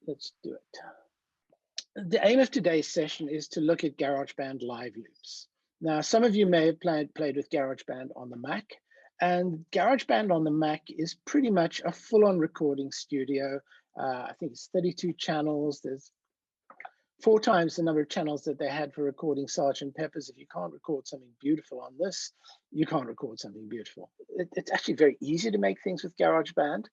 let's do it. The aim of today's session is to look at GarageBand live loops. Now, some of you may have played with GarageBand on the Mac, and GarageBand on the Mac is pretty much a full-on recording studio. I think it's 32 channels. There's 4 times the number of channels that they had for recording Sgt. Pepper's. If you can't record something beautiful on this, you can't record something beautiful. It's actually very easy to make things with GarageBand,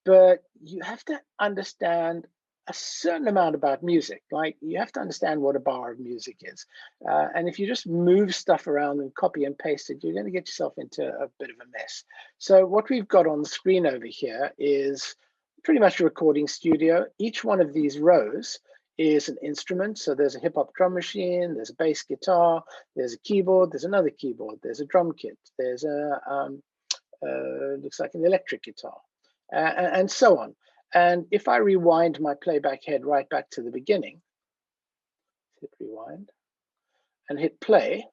but you have to understand a certain amount about music. Like, you have to understand what a bar of music is. And if you just move stuff around and copy and paste it, you're going to get yourself into a bit of a mess. So what we've got on the screen over here is pretty much a recording studio. Each one of these rows is an instrument. So there's a hip hop drum machine, there's a bass guitar, there's a keyboard, there's another keyboard, there's a drum kit, there's a, looks like an electric guitar, and so on. And if I rewind my playback head right back to the beginning, hit rewind and hit play,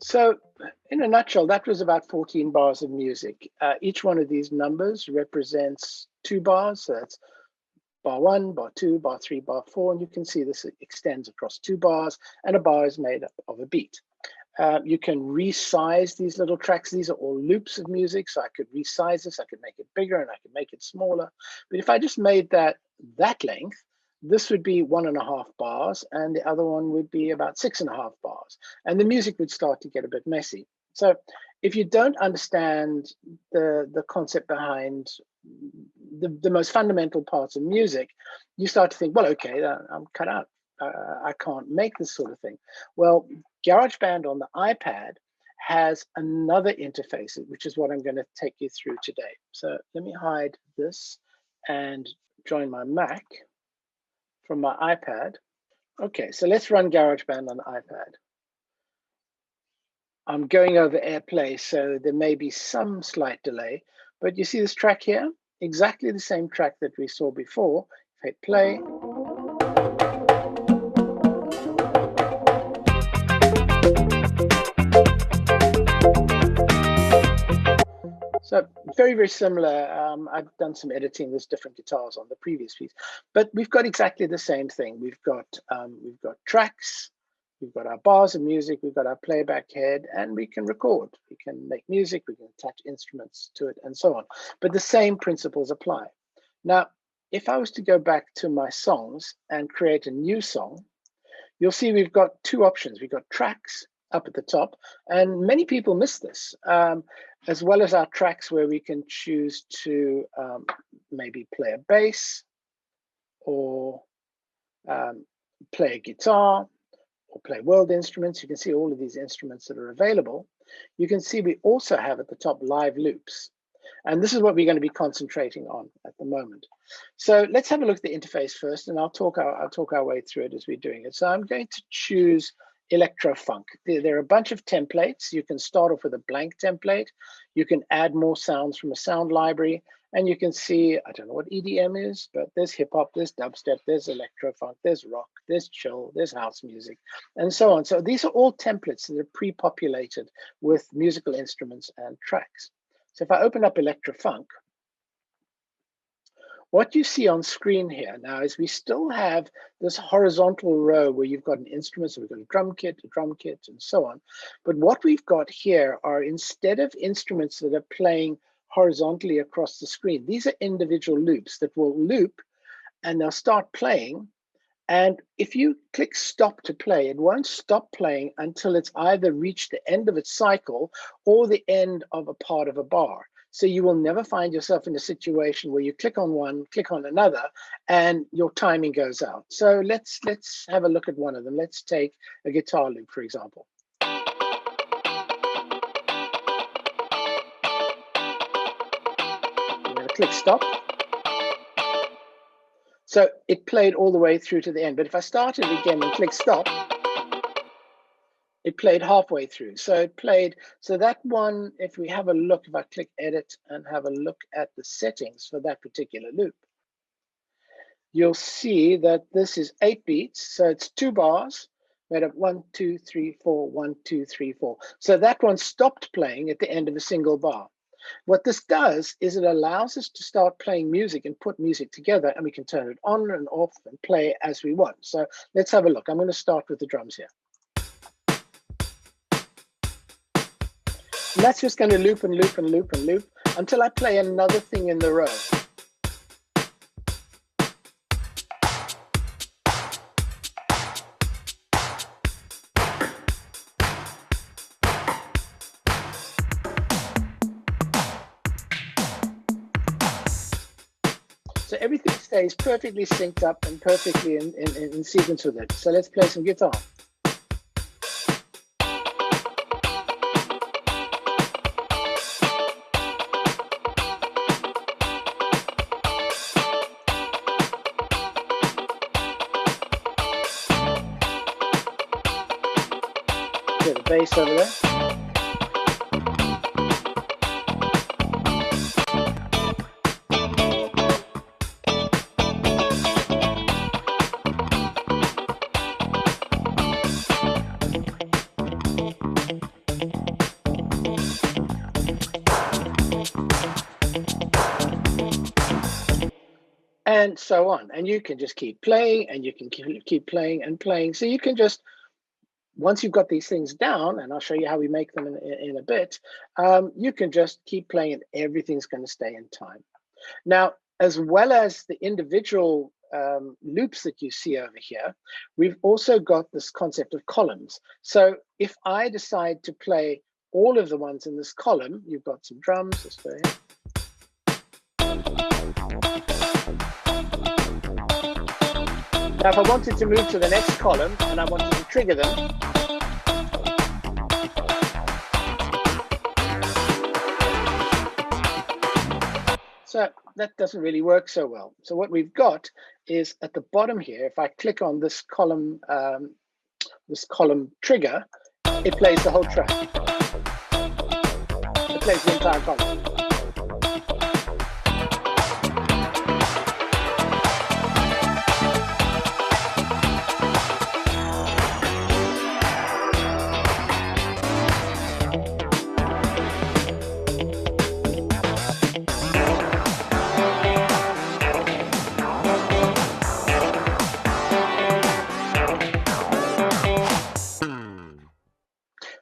so in a nutshell, that was about 14 bars of music. Each one of these numbers represents 2 bars. So that's bar 1, bar 2, bar 3, bar 4. And you can see this extends across 2 bars, and a bar is made up of a beat. You can resize these little tracks. These are all loops of music. So I could resize this, I could make it bigger, and I could make it smaller. But if I just made that length, this would be 1.5 bars, and the other one would be about 6.5 bars. And the music would start to get a bit messy. So if you don't understand the concept behind the most fundamental parts of music, you start to think, well, okay, I'm cut out. I can't make this sort of thing. Well, GarageBand on the iPad has another interface, which is what I'm going to take you through today. So let me hide this and join my Mac from my iPad. Okay, so let's run GarageBand on the iPad. I'm going over AirPlay, so there may be some slight delay, but you see this track here? Exactly the same track that we saw before. Hit play. So very, very similar. I've done some editing. There's different guitars on the previous piece, but we've got exactly the same thing. We've got tracks, we've got our bars of music, we've got our playback head, and we can record. We can make music, we can attach instruments to it, and so on. But the same principles apply. Now, if I was to go back to my songs and create a new song, you'll see we've got 2 options. We've got tracks up at the top, and many people miss this, as well as our tracks, where we can choose to maybe play a bass, or play a guitar, or play world instruments. You can see all of these instruments that are available. You can see we also have at the top live loops. And this is what we're going to be concentrating on at the moment. So let's have a look at the interface first, and I'll talk our way through it as we're doing it. So I'm going to choose electro funk. There are a bunch of templates. You can start off with a blank template. You can add more sounds from a sound library, and you can see, I don't know what EDM is, but there's hip hop, there's dubstep, there's electro funk, there's rock, there's chill, there's house music, and so on. So these are all templates that are pre-populated with musical instruments and tracks. So if I open up electro funk, what you see on screen here now is we still have this horizontal row where you've got an instrument, so we've got a drum kit, and so on. But what we've got here are, instead of instruments that are playing horizontally across the screen, these are individual loops that will loop, and they'll start playing. And if you click stop to play, it won't stop playing until it's either reached the end of its cycle or the end of a part of a bar. So you will never find yourself in a situation where you click on one, click on another, and your timing goes out. So let's have a look at one of them. Let's take a guitar loop, for example. I'm going to click stop. So it played all the way through to the end. But if I started again and click stop, it played halfway through. So it played, so that one, if we have a look, if I click edit and have a look at the settings for that particular loop, you'll see that this is 8 beats. So it's 2 bars made up 1, 2, 3, 4, 1, 2, 3, 4. So that one stopped playing at the end of a single bar. What this does is it allows us to start playing music and put music together, and we can turn it on and off and play as we want. So let's have a look. I'm going to start with the drums here. And that's just going to loop and loop and loop and loop until I play another thing in the row. So everything stays perfectly synced up and perfectly in sequence with it. So let's play some guitar. Get the bass over there. And so on. And you can just keep playing, and you can keep playing and playing. So you can just, once you've got these things down, and I'll show you how we make them in a bit, you can just keep playing and everything's going to stay in time. Now, as well as the individual loops that you see over here, we've also got this concept of columns. So if I decide to play all of the ones in this column, you've got some drums, let's go here. Now, if I wanted to move to the next column and I wanted to trigger them, so that doesn't really work so well. So what we've got is at the bottom here, if I click on this column trigger, it plays the whole track. It plays the entire column.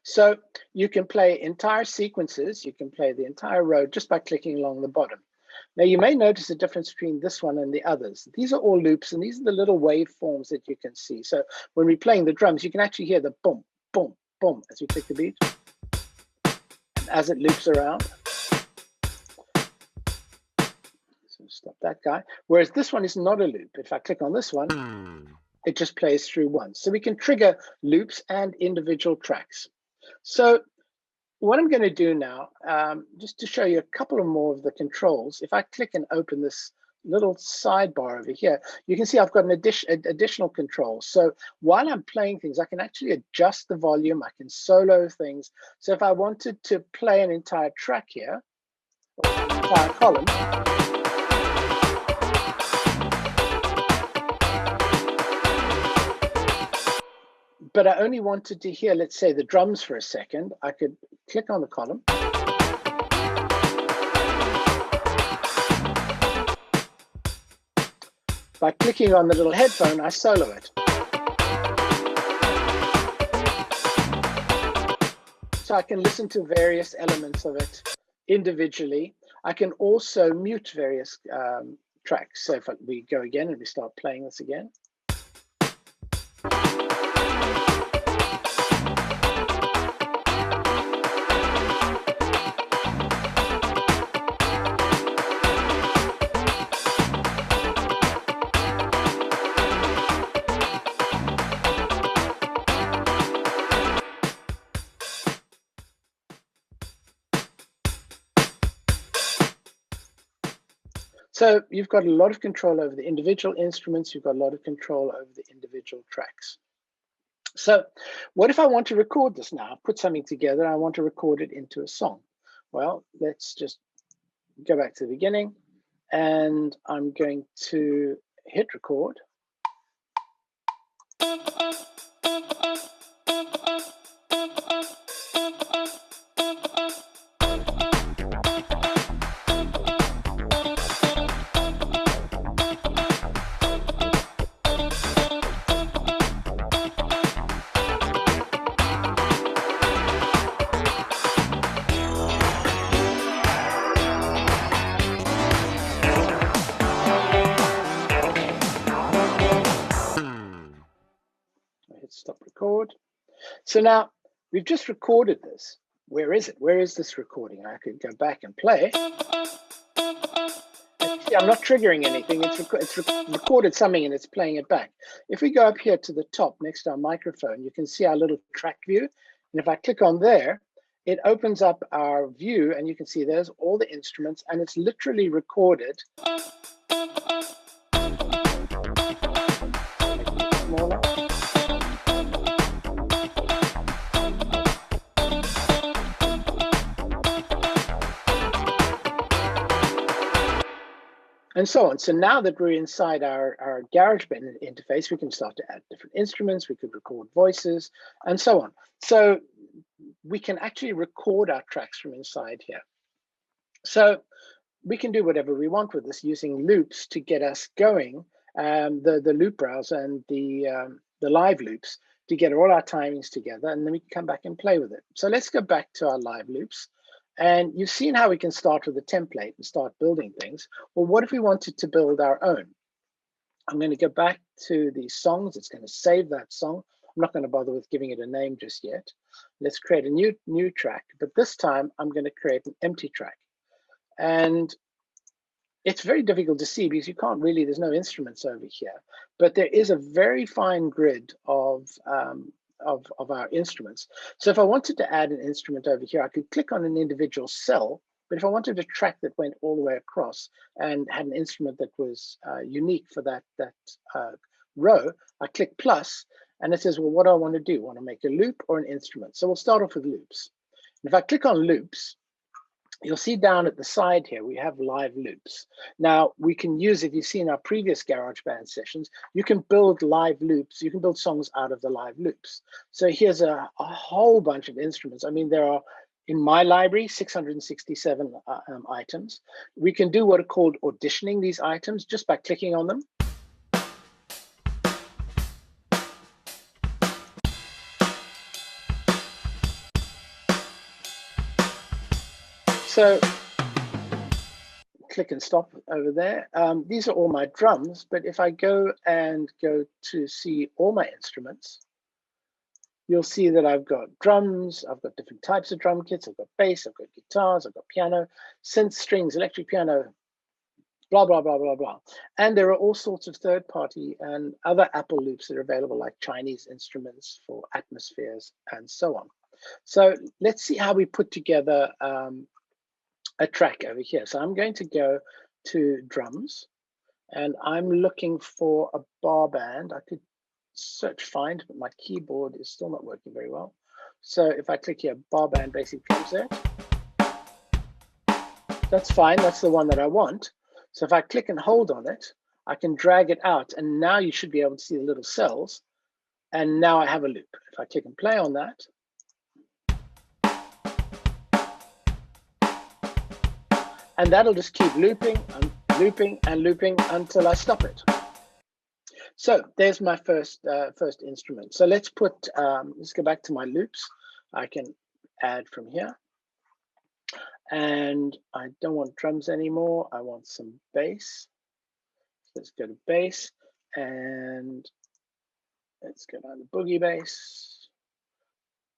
So you can play entire sequences, you can play the entire row just by clicking along the bottom. Now you may notice a difference between this one and the others. These are all loops, and these are the little waveforms that you can see. So when we're playing the drums, you can actually hear the boom, boom, boom as we click the beat, and as it loops around. So stop that guy. Whereas this one is not a loop. If I click on this one, it just plays through once. So we can trigger loops and individual tracks. So what I'm going to do now, just to show you a couple of more of the controls, if I click and open this little sidebar over here, you can see I've got an additional control. So while I'm playing things, I can actually adjust the volume, I can solo things. So if I wanted to play an entire track here, or an entire column, but I only wanted to hear, let's say, the drums for a second, I could click on the column. By clicking on the little headphone, I solo it. So I can listen to various elements of it individually. I can also mute various tracks. So if we go again and we start playing this again. So you've got a lot of control over the individual instruments. You've got a lot of control over the individual tracks. So what if I want to record this now, put something together, I want to record it into a song? Well, let's just go back to the beginning, and I'm going to hit record. Stop record. So now we've just recorded this. Where is it? Where is this recording? I could go back and play. And see, I'm not triggering anything. It's recorded something and it's playing it back. If we go up here to the top next to our microphone, you can see our little track view. And if I click on there, it opens up our view and you can see there's all the instruments and it's literally recorded. Smaller. And so on. So now that we're inside our GarageBand interface, we can start to add different instruments, we could record voices, and so on. So we can actually record our tracks from inside here. So we can do whatever we want with this using loops to get us going, the loop browser and the live loops to get all our timings together, and then we can come back and play with it. So let's go back to our live loops. And you've seen how we can start with a template and start building things. Well, what if we wanted to build our own? I'm going to go back to the songs. It's going to save that song. I'm not going to bother with giving it a name just yet. Let's create a new track, but this time I'm going to create an empty track. And it's very difficult to see because you can't really, there's no instruments over here, but there is a very fine grid of our instruments. So if I wanted to add an instrument over here, I could click on an individual cell, but if I wanted a track that went all the way across and had an instrument that was unique for that row, I click plus, and it says, well, what do I want to do? I want to make a loop or an instrument? So we'll start off with loops. And if I click on loops, you'll see down at the side here, we have live loops. Now we can use, if you've seen our previous GarageBand sessions, you can build live loops. You can build songs out of the live loops. So here's a whole bunch of instruments. I mean, there are, in my library, 667 items. We can do what are called auditioning these items just by clicking on them. So click and stop over there. These are all my drums, but if I go to see all my instruments, you'll see that I've got drums, I've got different types of drum kits, I've got bass, I've got guitars, I've got piano, synth, strings, electric piano, blah, blah, blah, blah, blah. And there are all sorts of third-party and other Apple loops that are available, like Chinese instruments for atmospheres and so on. So let's see how we put together a track over here. So I'm going to go to drums and I'm looking for a bar band. I could search find, but my keyboard is still not working very well. So if I click here, bar band basic drum set, that's fine. That's the one that I want. So if I click and hold on it, I can drag it out and now you should be able to see the little cells. And now I have a loop. If I click and play on that, and that'll just keep looping and looping and looping until I stop it. So there's my first instrument. So let's put, let's go back to my loops. I can add from here. And I don't want drums anymore. I want some bass. Let's go to bass and let's go down to boogie bass.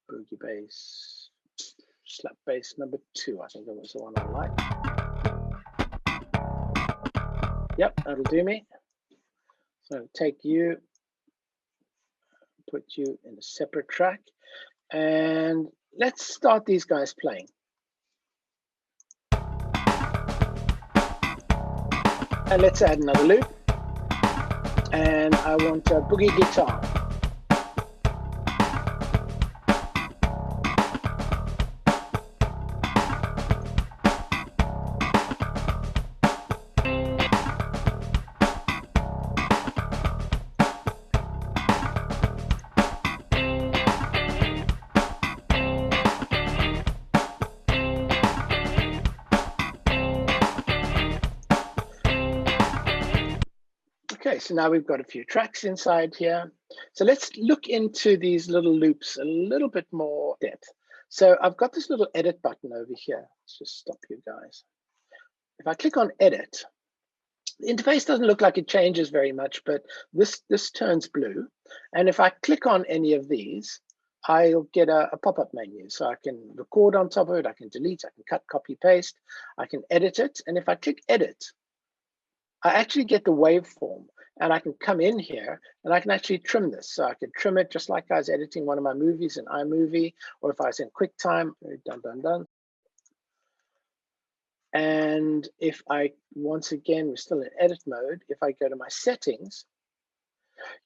Boogie bass, slap bass number 2. I think that was the one I liked. Yep, that'll do me. So take you, put you in a separate track, and let's start these guys playing. And let's add another loop. And I want a boogie guitar. Okay, so now we've got a few tracks inside here. So let's look into these little loops a little bit more depth. So I've got this little edit button over here. Let's just stop you guys. If I click on edit, the interface doesn't look like it changes very much, but this turns blue. And if I click on any of these, I'll get a pop-up menu. So I can record on top of it, I can delete, I can cut, copy, paste, I can edit it. And if I click edit, I actually get the waveform, and I can come in here and I can actually trim this. So I could trim it just like I was editing one of my movies in iMovie, or if I was in QuickTime, done. And if I, once again, we're still in edit mode, if I go to my settings,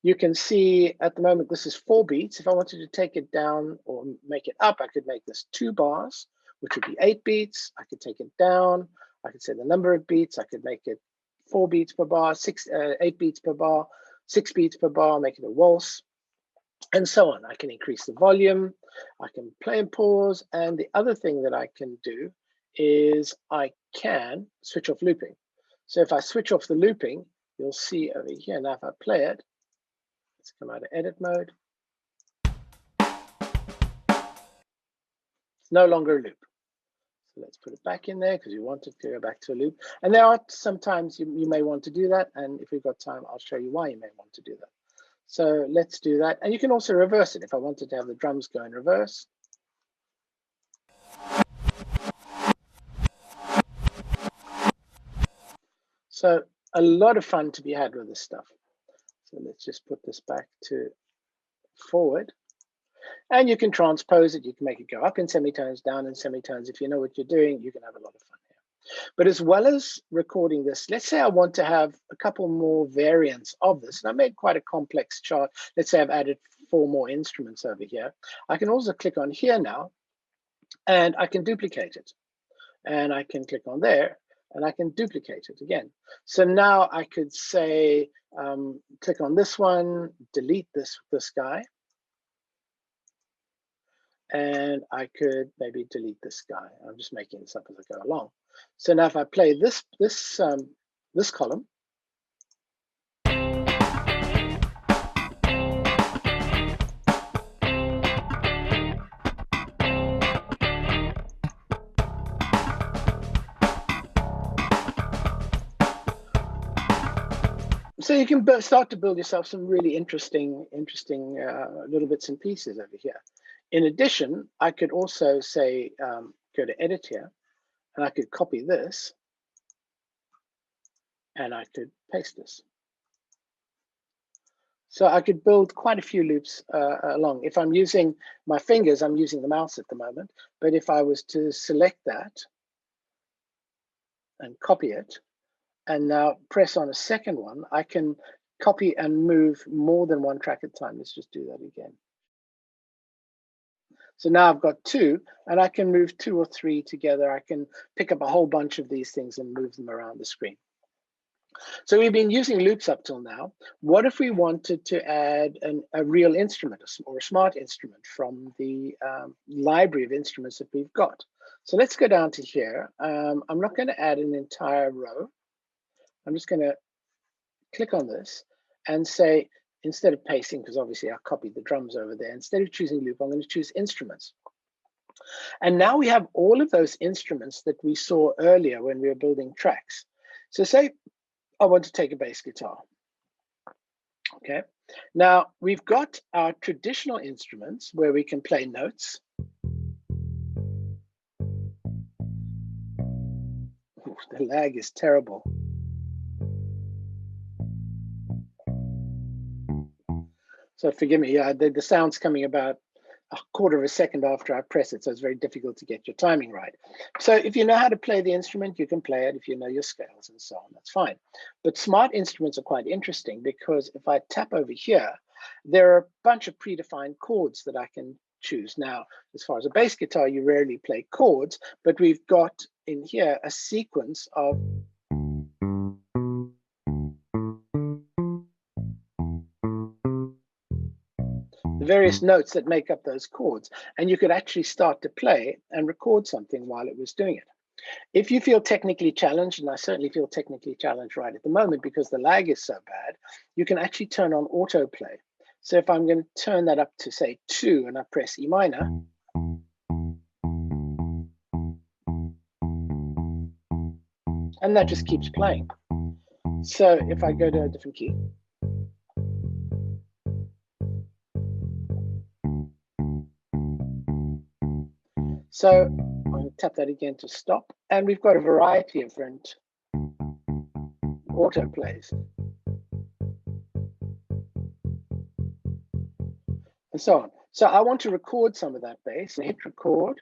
you can see at the moment this is 4 beats. If I wanted to take it down or make it up, I could make this 2 bars, which would be 8 beats. I could take it down. I could say the number of beats. I could make it 4 beats per bar, 8 beats per bar, 6 beats per bar, make it a waltz, and so on. I can increase the volume. I can play and pause. And the other thing that I can do is I can switch off looping. So if I switch off the looping, you'll see over here, now if I play it, let's come out of edit mode. It's no longer a loop. So let's put it back in there because you want it to go back to a loop. And there are sometimes you may want to do that. And if we've got time, I'll show you why you may want to do that. So let's do that. And you can also reverse it. If I wanted to have the drums go in reverse. So a lot of fun to be had with this stuff. So let's just put this back to forward. And you can transpose it. You can make it go up in semitones, down in semitones. If you know what you're doing, you can have a lot of fun here. But as well as recording this, let's say I want to have a couple more variants of this. And I made quite a complex chart. Let's say I've added 4 more instruments over here. I can also click on here now, and I can duplicate it. And I can click on there, and I can duplicate it again. So now I could say, click on this one, delete this guy. And I could maybe delete this guy. I'm just making this up as I go along. So now if I play this column, so you can start to build yourself some really interesting little bits and pieces over here. In addition, I could also say, go to edit here, and I could copy this, and I could paste this. So I could build quite a few loops along. If I'm using my fingers, I'm using the mouse at the moment, but if I was to select that and copy it, and now press on a second one, I can copy and move more than one track at a time. Let's just do that again. So now I've got 2, and I can move 2 or 3 together. I can pick up a whole bunch of these things and move them around the screen. So we've been using loops up till now. What if we wanted to add a real instrument or a smart instrument from the library of instruments that we've got? So let's go down to here. I'm not going to add an entire row. I'm just going to click on this and say, instead of pasting, because obviously I copied the drums over there, instead of choosing loop, I'm going to choose instruments. And now we have all of those instruments that we saw earlier when we were building tracks. So say I want to take a bass guitar. Okay, now we've got our traditional instruments where we can play notes. Ooh, the lag is terrible. So forgive me, the sound's coming about a quarter of a second after I press it, so it's very difficult to get your timing right. So if you know how to play the instrument, you can play it. If you know your scales and so on, that's fine. But smart instruments are quite interesting because if I tap over here, there are a bunch of predefined chords that I can choose. Now, as far as a bass guitar, you rarely play chords, but we've got in here a sequence of the various notes that make up those chords. And you could actually start to play and record something while it was doing it. If you feel technically challenged, and I certainly feel technically challenged right at the moment because the lag is so bad, you can actually turn on autoplay. So if I'm going to turn that up to say 2 and I press E minor, and that just keeps playing. So if I go to a different key, so I'm going to tap that again to stop, and we've got a variety of different autoplays and so on. So I want to record some of that bass, and hit record.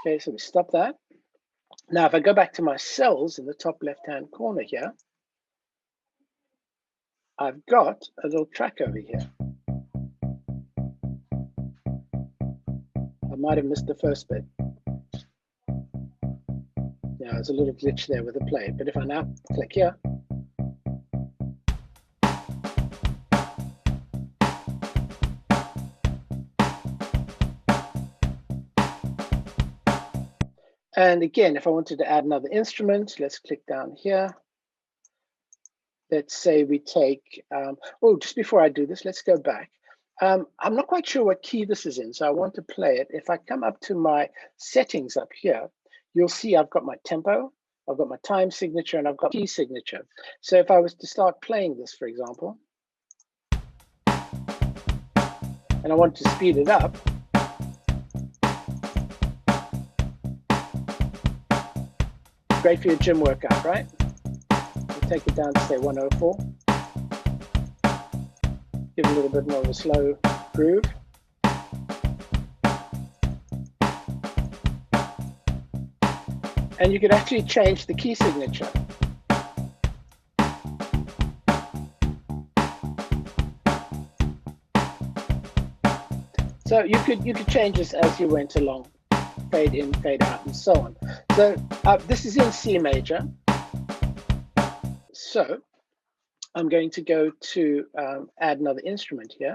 Okay, so we stop that. Now, if I go back to my cells in the top left-hand corner here, I've got a little track over here. I might have missed the first bit. Yeah, there's a little glitch there with the play, but if I now click here, and again, if I wanted to add another instrument, let's click down here. Let's say we take, oh, just before I do this, let's go back. I'm not quite sure what key this is in, so I want to play it. If I come up to my settings up here, you'll see I've got my tempo, I've got my time signature, and I've got key signature. So if I was to start playing this, for example, and I want to speed it up, great for your gym workout, right? We'll take it down to say 104. Give it a little bit more of a slow groove. And you could actually change the key signature. So you could change this as you went along, fade in, fade out, and so on. So this is in C major. So I'm going to go to add another instrument here.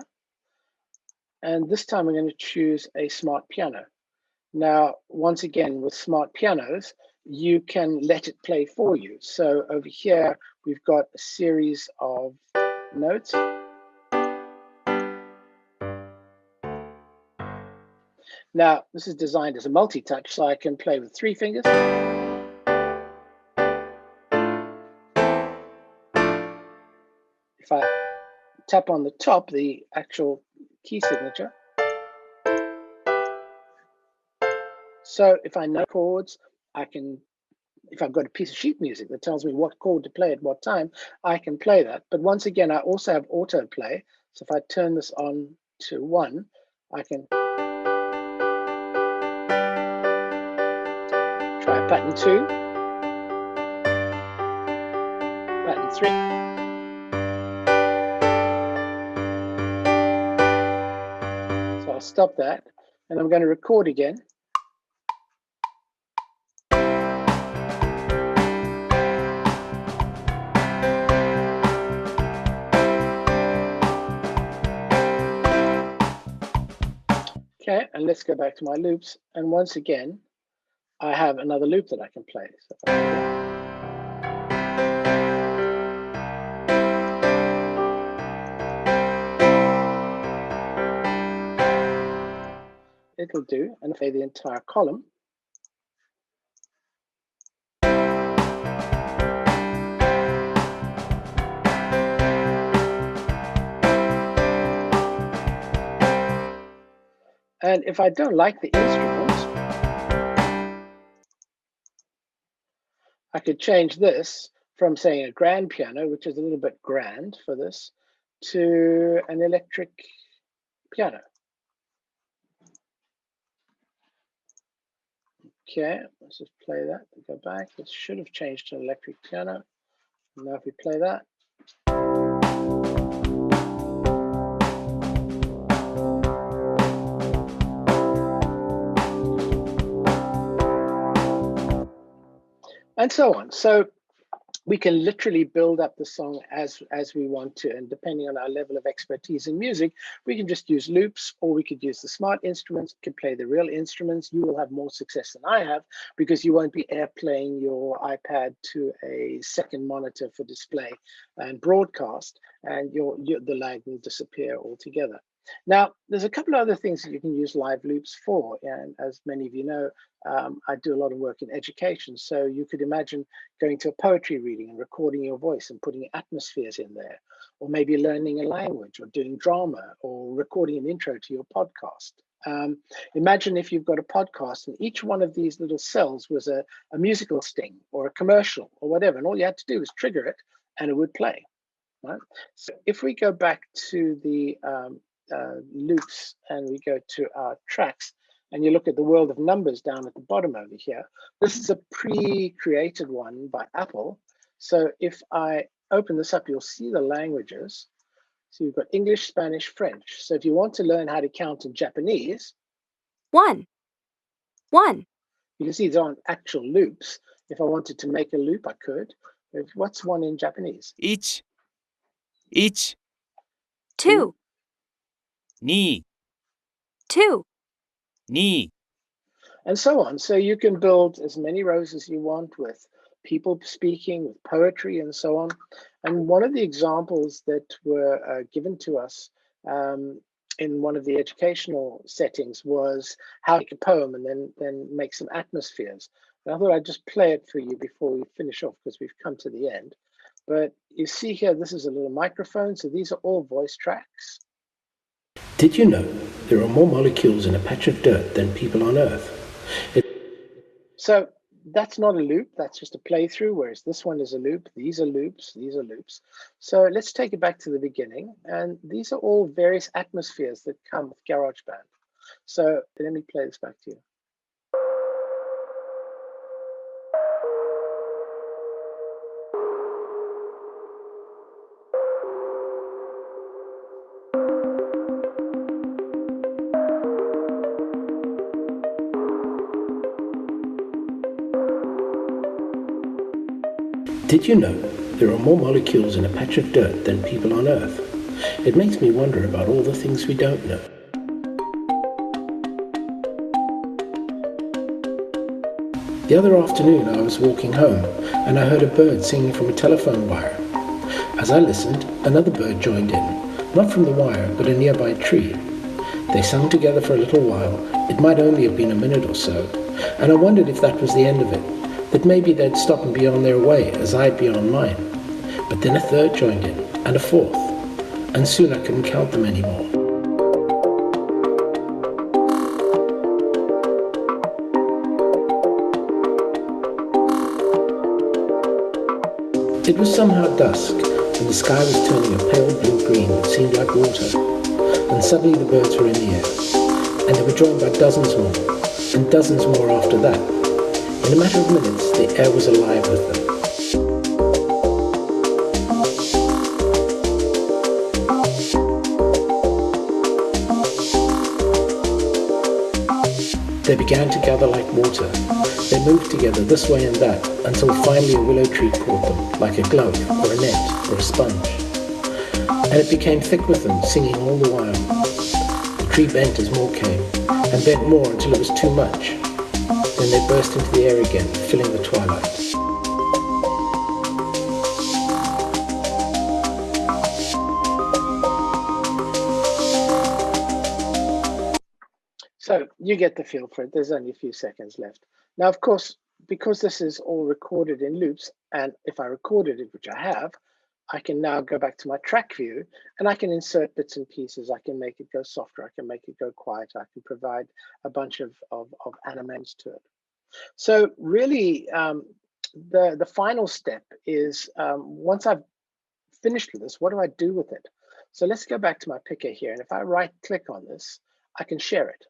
And this time I'm going to choose a smart piano. Now, once again, with smart pianos, you can let it play for you. So over here, we've got a series of notes. Now, this is designed as a multi-touch, so I can play with 3 fingers. If I tap on the top, the actual key signature. So if I know chords, I can, if I've got a piece of sheet music that tells me what chord to play at what time, I can play that. But once again, I also have autoplay. So if I turn this on to 1, I can try pattern 2, pattern 3. So I'll stop that, and I'm going to record again. Okay, and let's go back to my loops. And once again, I have another loop that I can play. So it'll do, and play the entire column. And if I don't like the instrument, I could change this from saying a grand piano, which is a little bit grand for this, to an electric piano. Okay, let's just play that and go back. It should have changed to an electric piano. Now if we play that. And so on. So we can literally build up the song as we want to, and depending on our level of expertise in music, we can just use loops, or we could use the smart instruments, can play the real instruments. You will have more success than I have, because you won't be airplaying your iPad to a second monitor for display and broadcast, and the lag will disappear altogether. Now, there's a couple of other things that you can use live loops for, and as many of you know, I do a lot of work in education, so you could imagine going to a poetry reading and recording your voice and putting atmospheres in there, or maybe learning a language, or doing drama, or recording an intro to your podcast. Imagine if you've got a podcast and each one of these little cells was a musical sting or a commercial or whatever, and all you had to do was trigger it and it would play. Right? So if we go back to the loops and we go to our tracks, and you look at the world of numbers down at the bottom over here, this is a pre-created one by Apple. So if I open this up, you'll see the languages. So you've got English, Spanish, French. So if you want to learn how to count in Japanese, 1, 1. You can see these aren't actual loops. If I wanted to make a loop, I could. What's 1 in Japanese? 1、1、 2, 2、 2. 2。 And so on. So you can build as many rows as you want with people speaking, with poetry, and so on. And one of the examples that were given to us in one of the educational settings was how to make a poem and then make some atmospheres. And I thought I'd just play it for you before we finish off, because we've come to the end. But you see here, this is a little microphone. So these are all voice tracks. Did you know there are more molecules in a patch of dirt than people on Earth? So that's not a loop, that's just a playthrough, whereas this one is a loop. These are loops, these are loops. So let's take it back to the beginning. And these are all various atmospheres that come with GarageBand. So let me play this back to you. Did you know there are more molecules in a patch of dirt than people on Earth? It makes me wonder about all the things we don't know. The other afternoon I was walking home and I heard a bird singing from a telephone wire. As I listened, another bird joined in, not from the wire but a nearby tree. They sung together for a little while. It might only have been a minute or so, and I wondered if that was the end of it, that maybe they'd stop and be on their way as I'd be on mine. But then a third joined in, and a fourth, and soon I couldn't count them anymore. It was somehow dusk, and the sky was turning a pale blue-green that seemed like water, and suddenly the birds were in the air, and they were joined by dozens more, and dozens more after that. In a matter of minutes, the air was alive with them. They began to gather like water. They moved together this way and that, until finally a willow tree caught them, like a glove, or a net, or a sponge. And it became thick with them, singing all the while. The tree bent as more came, and bent more until it was too much. Then they burst into the air again, filling the twilight. So you get the feel for it. There's only a few seconds left. Now, of course, because this is all recorded in loops, and if I recorded it, which I have, I can now go back to my track view and I can insert bits and pieces. I can make it go softer. I can make it go quieter. I can provide a bunch of animations to it. So really, the final step is once I've finished with this, what do I do with it? So let's go back to my picker here. And if I right click on this, I can share it.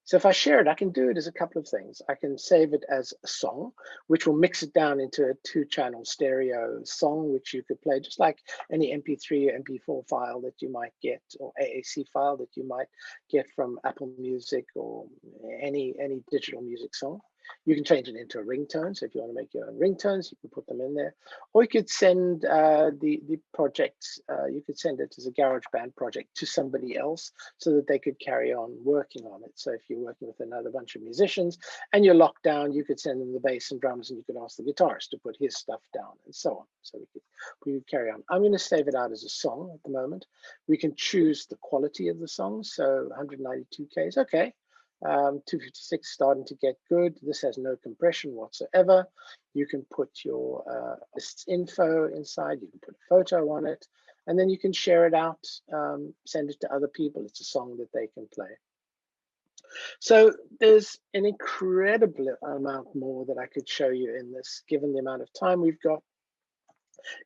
So if I share it, I can do it as a couple of things. I can save it as a song, which will mix it down into a 2-channel stereo song, which you could play just like any MP3 or MP4 file that you might get, or AAC file that you might get from Apple Music or any digital music song. You can change it into a ringtone. So if you want to make your own ringtones, you can put them in there. Or you could send the projects, you could send it as a GarageBand project to somebody else so that they could carry on working on it. So if you're working with another bunch of musicians and you're locked down, you could send them the bass and drums, and you could ask the guitarist to put his stuff down and so on. So we could carry on. I'm going to save it out as a song at the moment. We can choose the quality of the song. So 192K is okay. 256 starting to get good. This has no compression whatsoever. You can put your list's info inside. You can put a photo on it, and then you can share it out, send it to other people. It's a song that they can play. So there's an incredible amount more that I could show you in this, given the amount of time we've got.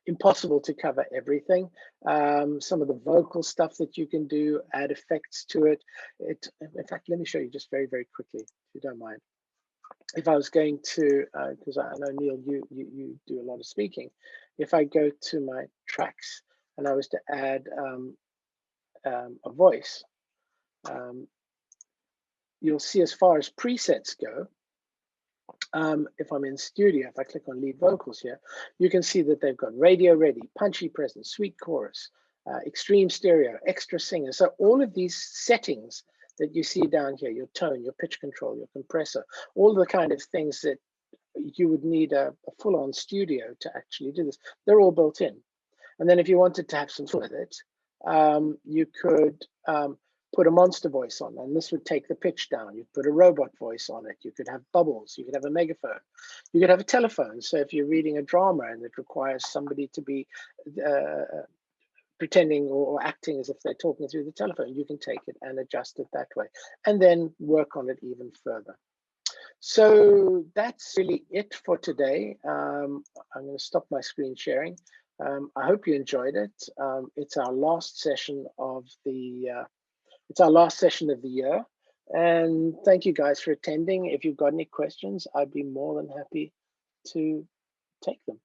Impossible to cover everything. Some of the vocal stuff that you can do, add effects to it. In fact, let me show you just very, very quickly, if you don't mind. If I was going to, because I know, Neil, you do a lot of speaking. If I go to my tracks and I was to add a voice, you'll see as far as presets go, if I'm in studio, if I click on lead vocals here, you can see that they've got radio ready, punchy presence, sweet chorus, extreme stereo, extra singer. So all of these settings that you see down here, your tone, your pitch control, your compressor, all the kind of things that you would need a full-on studio to actually do this, they're all built in. And then if you wanted to have some fun with it, you could put a monster voice on, and this would take the pitch down. You'd put a robot voice on it. You could have bubbles. You could have a megaphone. You could have a telephone. So if you're reading a drama and it requires somebody to be pretending or acting as if they're talking through the telephone, you can take it and adjust it that way, and then work on it even further. So that's really it for today. I'm going to stop my screen sharing. I hope you enjoyed it. It's our last session of the year, and thank you guys for attending. If you've got any questions, I'd be more than happy to take them.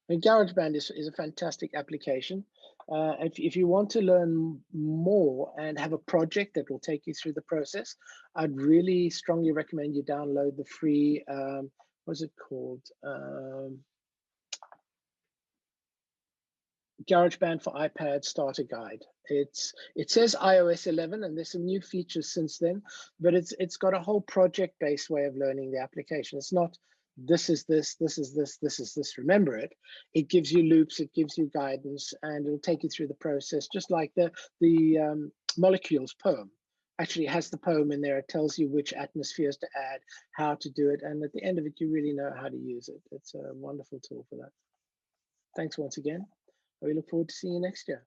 And GarageBand is a fantastic application. If you want to learn more and have a project that will take you through the process, I'd really strongly recommend you download the free, what's it called? GarageBand for iPad Starter Guide. It says iOS 11, and there's some new features since then, but it's got a whole project-based way of learning the application. It's not this is this, this is this, this is this. Remember it. It gives you loops, it gives you guidance, and it'll take you through the process, just like the Molecules poem. Actually has the poem in there. It tells you which atmospheres to add, how to do it, and at the end of it, you really know how to use it. It's a wonderful tool for that. Thanks once again. We look forward to seeing you next year.